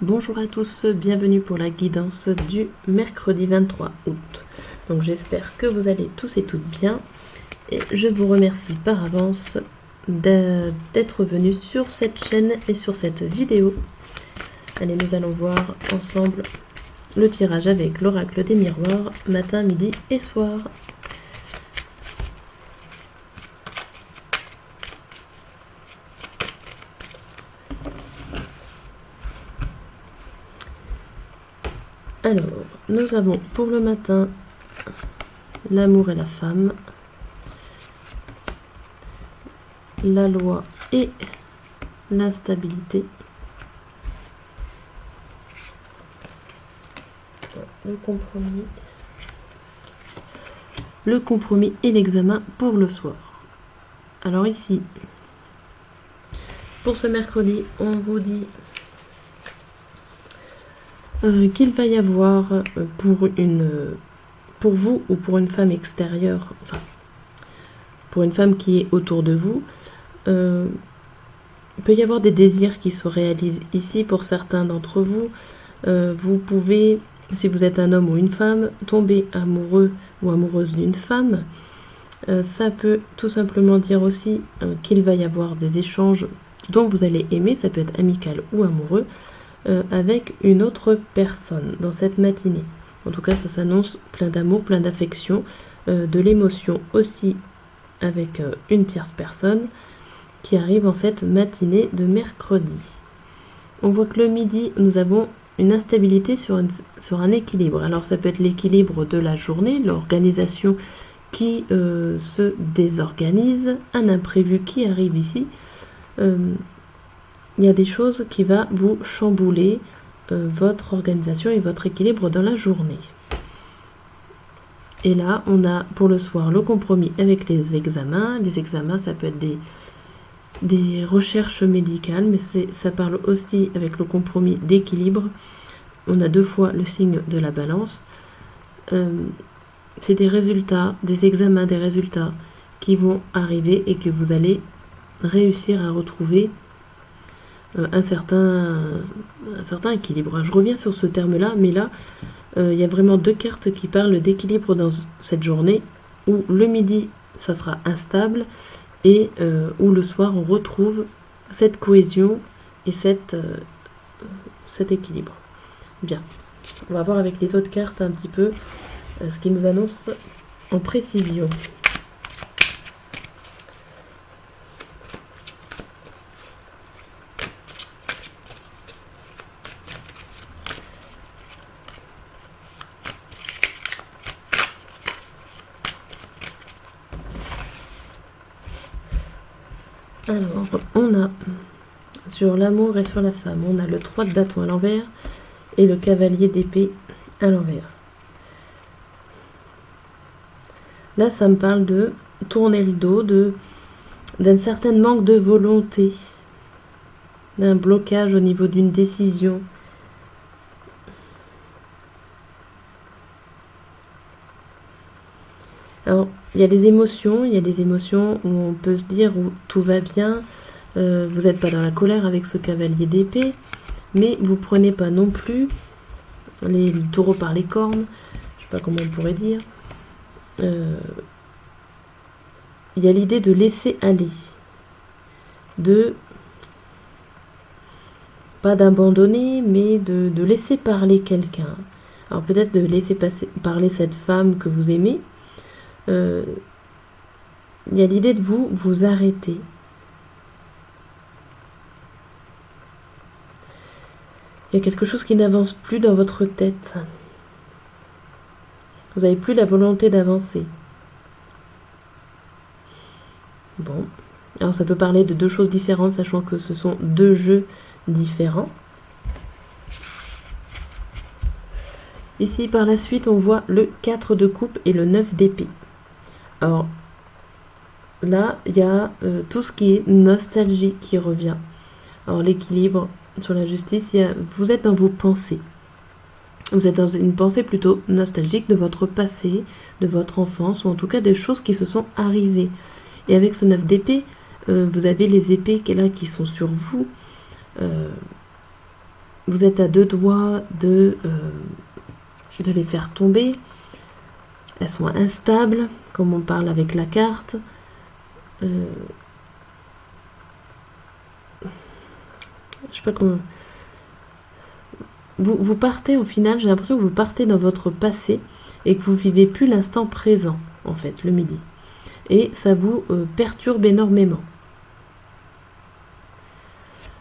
Bonjour à tous, bienvenue pour la guidance du mercredi 23 août. Donc j'espère que vous allez tous et toutes bien et je vous remercie par avance d'être venus sur cette chaîne et sur cette vidéo. Allez, nous allons voir ensemble le tirage avec l'oracle des miroirs, matin, midi et soir. Alors, nous avons pour le matin l'amour et la femme, la loi et l'instabilité, le compromis et l'examen pour le soir. Alors ici, pour ce mercredi, on vous dit qu'il va y avoir pour vous ou pour une femme extérieure, enfin pour une femme qui est autour de vous, il peut y avoir des désirs qui se réalisent ici pour certains d'entre vous. Vous pouvez, si vous êtes un homme ou une femme, tomber amoureux ou amoureuse d'une femme. Ça peut tout simplement dire aussi qu'il va y avoir des échanges dont vous allez aimer, ça peut être amical ou amoureux, avec une autre personne dans cette matinée. En tout cas, ça s'annonce plein d'amour, plein d'affection, de l'émotion aussi avec une tierce personne qui arrive en cette matinée de mercredi. On voit que le midi, nous avons une instabilité sur un équilibre. Alors ça peut être l'équilibre de la journée, l'organisation qui se désorganise, un imprévu qui arrive ici. Il y a des choses qui vont vous chambouler votre organisation et votre équilibre dans la journée. Et là, on a pour le soir le compromis avec les examens. Les examens, ça peut être des recherches médicales, mais ça parle aussi avec le compromis d'équilibre. On a deux fois le signe de la balance. C'est des résultats, des examens, des résultats qui vont arriver et que vous allez réussir à retrouver un certain équilibre. Je reviens sur ce terme-là, mais là, il y a vraiment deux cartes qui parlent d'équilibre dans cette journée, où le midi, ça sera instable, et où le soir, on retrouve cette cohésion et cet équilibre. Bien, on va voir avec les autres cartes un petit peu ce qui nous annonce en précision. Alors, on a sur l'amour et sur la femme, on a le 3 de bâton à l'envers et le cavalier d'épée à l'envers. Là, ça me parle de tourner le dos, d'un certain manque de volonté, d'un blocage au niveau d'une décision. Alors, il y a des émotions où on peut se dire où tout va bien, vous n'êtes pas dans la colère avec ce cavalier d'épée, mais vous prenez pas non plus les taureaux par les cornes, je sais pas comment on pourrait dire. Il y a l'idée de laisser aller, pas d'abandonner, mais de laisser parler quelqu'un. Alors peut-être de laisser parler cette femme que vous aimez. Il y a l'idée de vous arrêter. Il y a quelque chose qui n'avance plus dans votre tête. Vous n'avez plus la volonté d'avancer. Bon, alors ça peut parler de deux choses différentes, sachant que ce sont deux jeux différents. Ici, par la suite, on voit le 4 de coupe et le 9 d'épée. Alors, là, il y a tout ce qui est nostalgie qui revient. Alors, l'équilibre sur la justice, vous êtes dans vos pensées. Vous êtes dans une pensée plutôt nostalgique de votre passé, de votre enfance, ou en tout cas des choses qui se sont arrivées. Et avec ce 9 d'épée, vous avez les épées qui sont sur vous. vous êtes à deux doigts de les faire tomber. Elles sont instables, comme on parle avec la carte. Je sais pas comment... Vous partez au final, j'ai l'impression que vous partez dans votre passé et que vous vivez plus l'instant présent, en fait, le midi. Et ça vous perturbe énormément.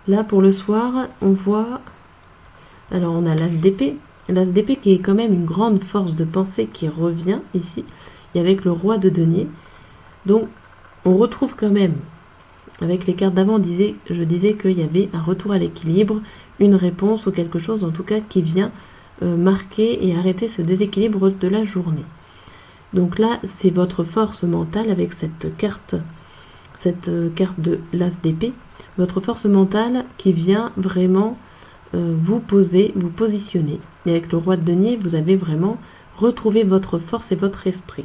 Là, pour le soir, on voit... Alors, on a l'as d'épée. L'as d'épée qui est quand même une grande force de pensée qui revient ici. Et avec le roi de denier. Donc, on retrouve quand même... Avec les cartes d'avant, je disais qu'il y avait un retour à l'équilibre, une réponse ou quelque chose en tout cas qui vient marquer et arrêter ce déséquilibre de la journée. Donc là, c'est votre force mentale avec cette carte de l'as d'épée, votre force mentale qui vient vraiment vous poser, vous positionner. Et avec le roi de denier, vous avez vraiment retrouvé votre force et votre esprit.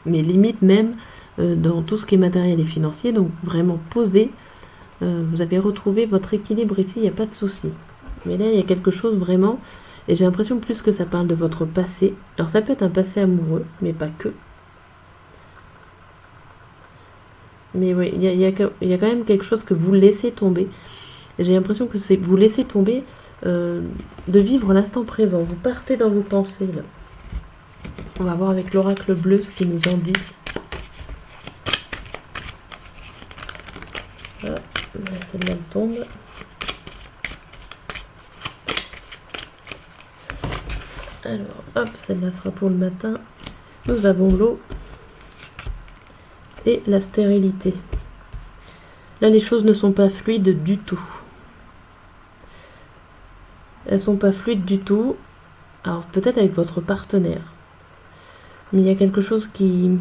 Mais limite même dans tout ce qui est matériel et financier, donc vraiment posé, vous avez retrouvé votre équilibre ici, il n'y a pas de souci. Mais là, il y a quelque chose vraiment, et j'ai l'impression plus que ça parle de votre passé. Alors ça peut être un passé amoureux, mais pas que. Mais oui, il y a quand même quelque chose que vous laissez tomber. J'ai l'impression que c'est vous laissez tomber de vivre l'instant présent. Vous partez dans vos pensées, là. On va voir avec l'oracle bleu ce qu'il nous en dit. Ah, celle-là elle tombe. Alors, hop, celle-là sera pour le matin. Nous avons l'eau et la stérilité. Là, les choses ne sont pas fluides du tout. Elles sont pas fluides du tout. Alors, peut-être avec votre partenaire. Mais il y a quelque chose qui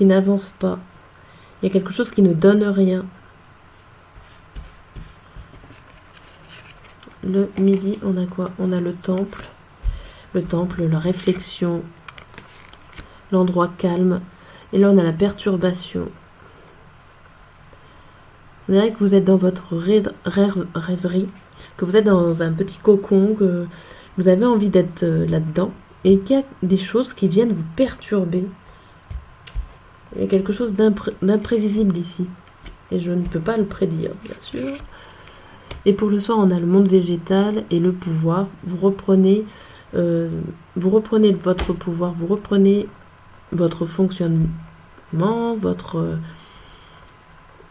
n'avance pas. Il y a quelque chose qui ne donne rien. Le midi, on a quoi? On a le temple. Le temple, la réflexion, l'endroit calme. Et là, on a la perturbation. Vous dirait que vous êtes dans votre rêverie, que vous êtes dans un petit cocon, que vous avez envie d'être là-dedans, et qu'il y a des choses qui viennent vous perturber. Il y a quelque chose d'imprévisible ici. Et je ne peux pas le prédire, bien sûr. Et pour le soir, on a le monde végétal et le pouvoir. Vous reprenez votre pouvoir, vous reprenez votre fonctionnement,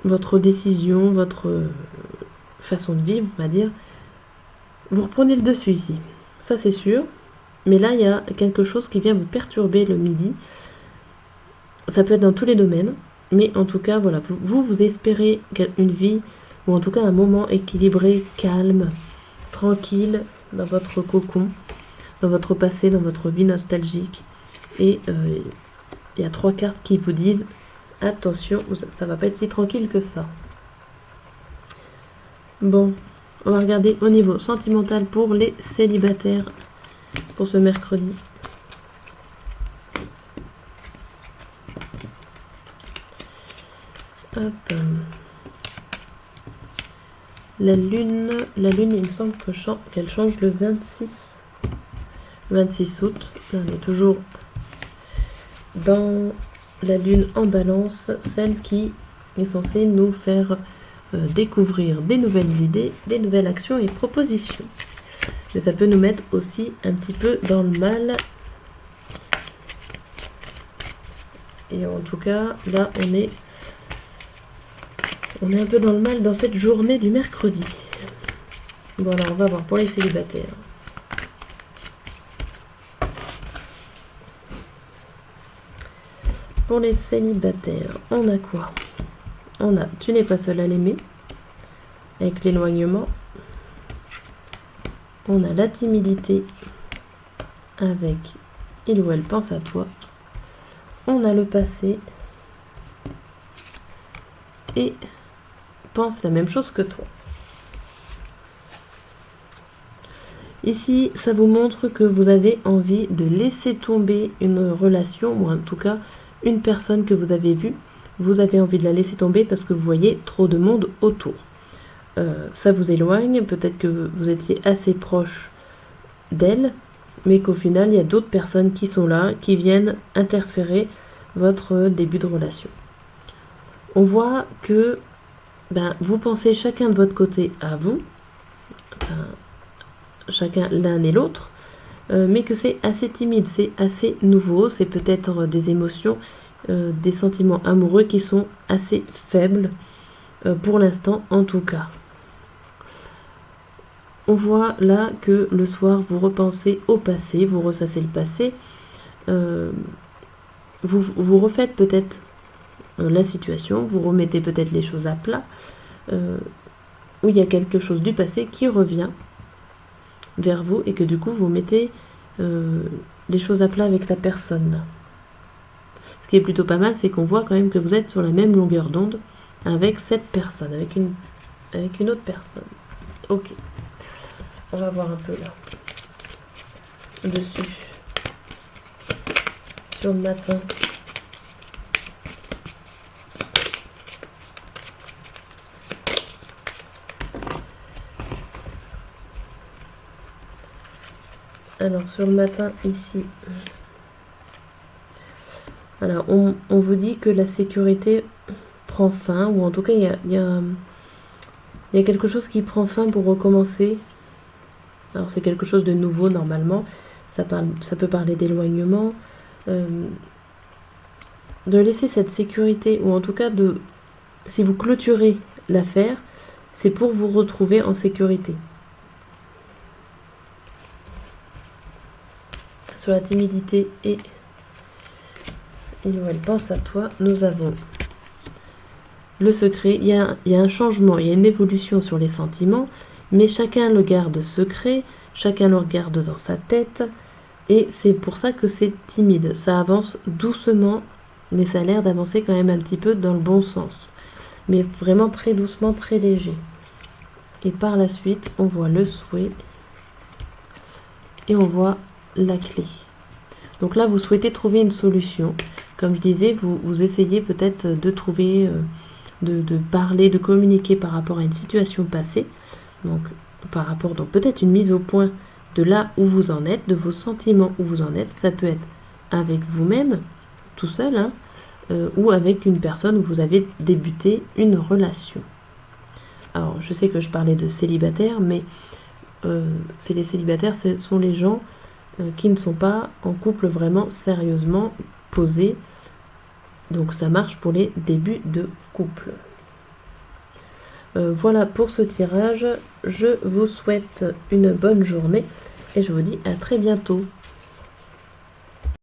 votre décision, votre façon de vivre, on va dire. Vous reprenez le dessus ici, ça c'est sûr. Mais là, il y a quelque chose qui vient vous perturber le midi. Ça peut être dans tous les domaines, mais en tout cas, voilà, vous espérez une vie, ou en tout cas un moment équilibré, calme, tranquille, dans votre cocon, dans votre passé, dans votre vie nostalgique. Et il y a 3 cartes qui vous disent attention, ça va pas être si tranquille que ça. Bon, on va regarder au niveau sentimental pour les célibataires pour ce mercredi. Hop. La lune, il me semble qu'elle change le 26 août. Là, on est toujours dans la lune en balance, celle qui est censée nous faire découvrir des nouvelles idées, des nouvelles actions et propositions. Mais ça peut nous mettre aussi un petit peu dans le mal. Et en tout cas, là, on est un peu dans le mal dans cette journée du mercredi. Voilà, on va voir pour les célibataires. Pour les célibataires, on a quoi? On a tu n'es pas seul à l'aimer, avec l'éloignement. On a la timidité, avec il ou elle pense à toi. On a le passé, et pense la même chose que toi. Ici, ça vous montre que vous avez envie de laisser tomber une relation, ou en tout cas une personne que vous avez vue. Vous avez envie de la laisser tomber parce que vous voyez trop de monde autour. ça vous éloigne, peut-être que vous étiez assez proche d'elle, mais qu'au final, il y a d'autres personnes qui sont là, qui viennent interférer votre début de relation. On voit que vous pensez chacun de votre côté à vous, chacun l'un et l'autre, mais que c'est assez timide, c'est assez nouveau, c'est peut-être des émotions, des sentiments amoureux qui sont assez faibles, pour l'instant en tout cas. On voit là que le soir, vous repensez au passé, vous ressassez le passé, vous refaites peut-être la situation, vous remettez peut-être les choses à plat, où il y a quelque chose du passé qui revient vers vous et que du coup vous mettez les choses à plat avec la personne. Ce qui est plutôt pas mal, c'est qu'on voit quand même que vous êtes sur la même longueur d'onde avec cette personne, avec une autre personne. Ok. On va voir un peu là. Dessus. Sur le matin. Alors, sur le matin, ici. Alors, on vous dit que la sécurité prend fin, ou en tout cas, il y a quelque chose qui prend fin pour recommencer. Alors, c'est quelque chose de nouveau, normalement. Ça peut parler d'éloignement. De laisser cette sécurité, ou en tout cas, si vous clôturez l'affaire, c'est pour vous retrouver en sécurité. Sur la timidité et il ou elle pense à toi, nous avons le secret. Il y a un changement, il y a une évolution sur les sentiments, mais chacun le garde secret, chacun le regarde dans sa tête, et c'est pour ça que c'est timide. Ça avance doucement, mais ça a l'air d'avancer quand même un petit peu dans le bon sens. Mais vraiment très doucement, très léger. Et par la suite, on voit le souhait, et on voit la clé. Donc là, vous souhaitez trouver une solution. Comme je disais, vous essayez peut-être de trouver, de parler, de communiquer par rapport à une situation passée. Donc, par rapport, donc peut-être une mise au point de là où vous en êtes, de vos sentiments où vous en êtes. Ça peut être avec vous-même, tout seul, ou avec une personne où vous avez débuté une relation. Alors, je sais que je parlais de célibataires, mais c'est les célibataires, ce sont les gens qui ne sont pas en couple vraiment sérieusement posés. Donc ça marche pour les débuts de couple. Voilà pour ce tirage. Je vous souhaite une bonne journée et je vous dis à très bientôt.